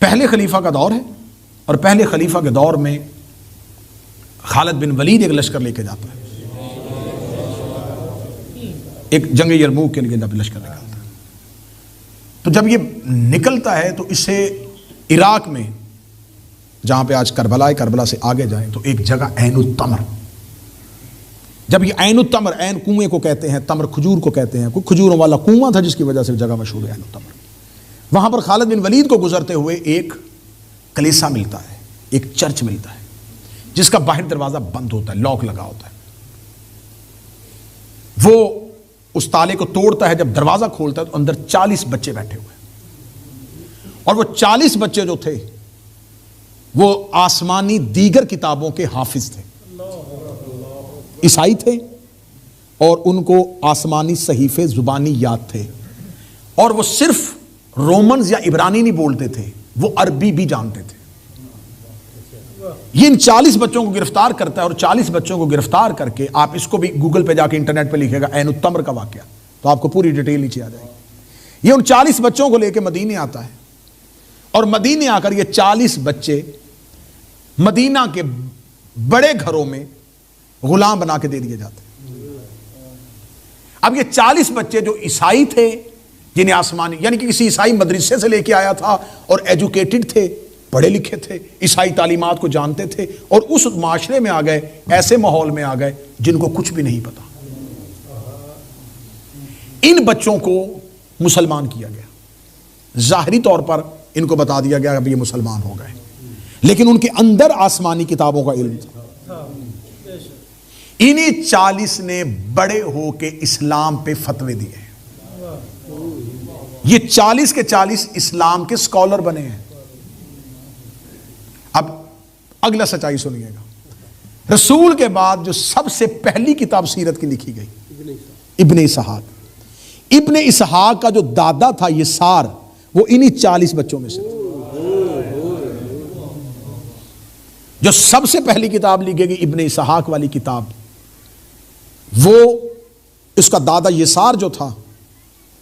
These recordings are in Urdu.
پہلے خلیفہ کا دور ہے، اور پہلے خلیفہ کے دور میں خالد بن ولید ایک لشکر لے کے جاتا ہے، ایک جنگ یرموک کے لیے جب لشکر نکلتا ہے، تو جب یہ نکلتا ہے تو اسے عراق میں جہاں پہ آج کربلا ہے، کربلا سے آگے جائیں تو ایک جگہ عین التمر، جب یہ عین التمر، عین کنویں کو کہتے ہیں، تمر کھجور کو کہتے ہیں، کوئی کھجوروں والا کنواں تھا جس کی وجہ سے جگہ مشہور ہے عین التمر، وہاں پر خالد بن ولید کو گزرتے ہوئے ایک کلیسا ملتا ہے، ایک چرچ ملتا ہے جس کا باہر دروازہ بند ہوتا ہے، لاک لگا ہوتا ہے، وہ اس تالے کو توڑتا ہے، جب دروازہ کھولتا ہے تو اندر 40 بچے بیٹھے ہوئے، اور وہ 40 بچے جو تھے وہ آسمانی دیگر کتابوں کے حافظ تھے، عیسائی تھے، اور ان کو آسمانی صحیفے زبانی یاد تھے، اور وہ صرف رومنز یا عبرانی نہیں بولتے تھے، وہ عربی بھی جانتے تھے۔ یہ ان 40 بچوں کو گرفتار کرتا ہے، اور 40 بچوں کو گرفتار کر کے، آپ اس کو بھی گوگل پہ جا کے انٹرنیٹ پہ لکھے گا عین التمر کا واقعہ تو آپ کو پوری ڈیٹیل نیچے آ جائے گی۔ یہ ان 40 بچوں کو لے کے مدینے آتا ہے، اور مدینے آ کر یہ 40 بچے مدینہ کے بڑے گھروں میں غلام بنا کے دے دیے جاتے ہیں۔ اب یہ 40 بچے جو عیسائی تھے، جنہیں آسمانی یعنی کہ کسی عیسائی مدرسے سے لے کے آیا تھا، اور ایجوکیٹڈ تھے، پڑھے لکھے تھے، عیسائی تعلیمات کو جانتے تھے، اور اس معاشرے میں آ گئے، ایسے ماحول میں آ گئے جن کو کچھ بھی نہیں پتا۔ ان بچوں کو مسلمان کیا گیا، ظاہری طور پر ان کو بتا دیا گیا اب یہ مسلمان ہو گئے، لیکن ان کے اندر آسمانی کتابوں کا علم تھا۔ انہی 40 نے بڑے ہو کے اسلام پہ فتوے دیے، یہ 40 کے 40 اسلام کے سکولر بنے ہیں۔ اب اگلا سچائی سنیے گا، رسول کے بعد جو سب سے پہلی کتاب سیرت کی لکھی گئی ابن اسحاق، ابن اسحاق کا جو دادا تھا یسار، وہ انہی 40 بچوں میں سے تھا۔ جو سب سے پہلی کتاب لکھی گئی ابن اسحاق والی کتاب، وہ اس کا دادا یسار جو تھا،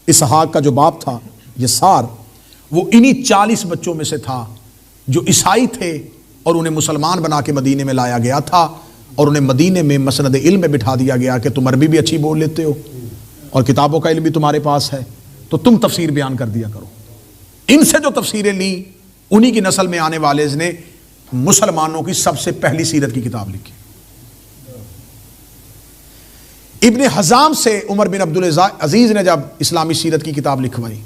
اسحاق کا جو باپ تھا یسار، وہ انہی 40 بچوں میں سے تھا جو عیسائی تھے، اور انہیں مسلمان بنا کے مدینے میں لایا گیا تھا، اور انہیں مدینے میں مسند علم میں بٹھا دیا گیا کہ تم عربی بھی اچھی بول لیتے ہو اور کتابوں کا علم بھی تمہارے پاس ہے، تو تم تفسیر بیان کر دیا کرو۔ ان سے جو تفسیریں لیں، انہی کی نسل میں آنے والے نے مسلمانوں کی سب سے پہلی سیرت کی کتاب لکھی۔ ابن حزام سے عمر بن عبدالعزیز نے جب اسلامی سیرت کی کتاب لکھوائی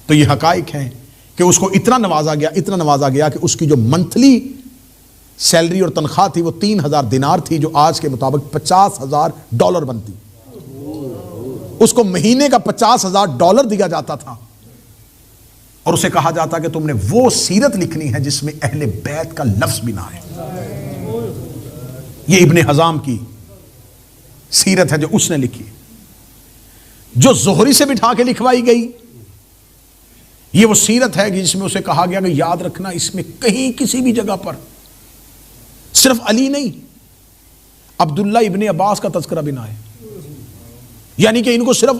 تو یہ حقائق ہیں کہ اس کو اتنا نوازا گیا کہ اس کی جو منتھلی سیلری اور تنخواہ تھی وہ 3000 دینار تھی، جو آج کے مطابق $50,000 بنتی۔ اس کو مہینے کا $50,000 دیا جاتا تھا، اور اسے کہا جاتا کہ تم نے وہ سیرت لکھنی ہے جس میں اہل بیت کا لفظ بھی نہ ہے۔ یہ ابن حزام کی سیرت ہے جو اس نے لکھی، جو زہری سے بٹھا کے لکھوائی گئی۔ یہ وہ سیرت ہے جس میں اسے کہا گیا کہ یاد رکھنا اس میں کہیں کسی بھی جگہ پر صرف علی نہیں، عبداللہ ابن عباس کا تذکرہ بھی نہ ہے، یعنی کہ ان کو صرف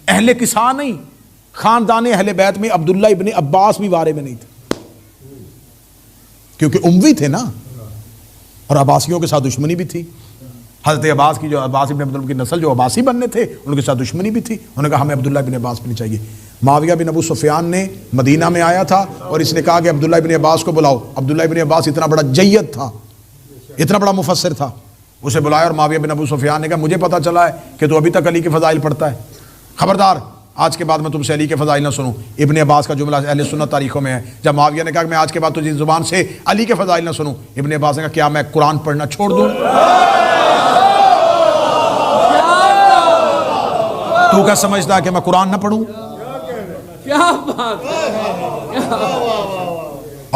اہل قصہ نہیں، خاندان اہل بیت میں عبداللہ ابن عباس بھی بارے میں نہیں تھے، کیونکہ اموی تھے نا، اور عباسیوں کے ساتھ دشمنی بھی تھی۔ حضرت عباس کی جو عباس ابن عبداللہ کی نسل جو عباسی بننے تھے، ان کے ساتھ دشمنی بھی تھی، انہوں نے کہا ہمیں عبداللہ ابن عباس بھی نہیں چاہیے۔ معاویہ بن ابو سفیان نے مدینہ میں آیا تھا، اور اس نے کہا کہ عبداللہ ابن عباس کو بلاؤ۔ عبداللہ ابن عباس اتنا بڑا جید تھا، اتنا بڑا مفسر تھا، اسے بلایا، اور معاویہ بن ابو سفیان نے کہا مجھے پتا چلا ہے کہ تو ابھی تک علی کے فضائل پڑھتا ہے، خبردار آج کے بعد میں تم سے علی کے فضائل نہ سنوں۔ ابن عباس کا جملہ اہل سنت تاریخوں میں ہے، جب معاویہ نے کہا کہ میں آج کے بعد تجھے زبان سے علی کے فضائل نہ سنوں، ابن عباس نے کہا کیا میں قرآن پڑھنا چھوڑ دوں؟ تو کیا سمجھتا ہے کہ میں قرآن نہ پڑھوں؟ کیا بات ہے!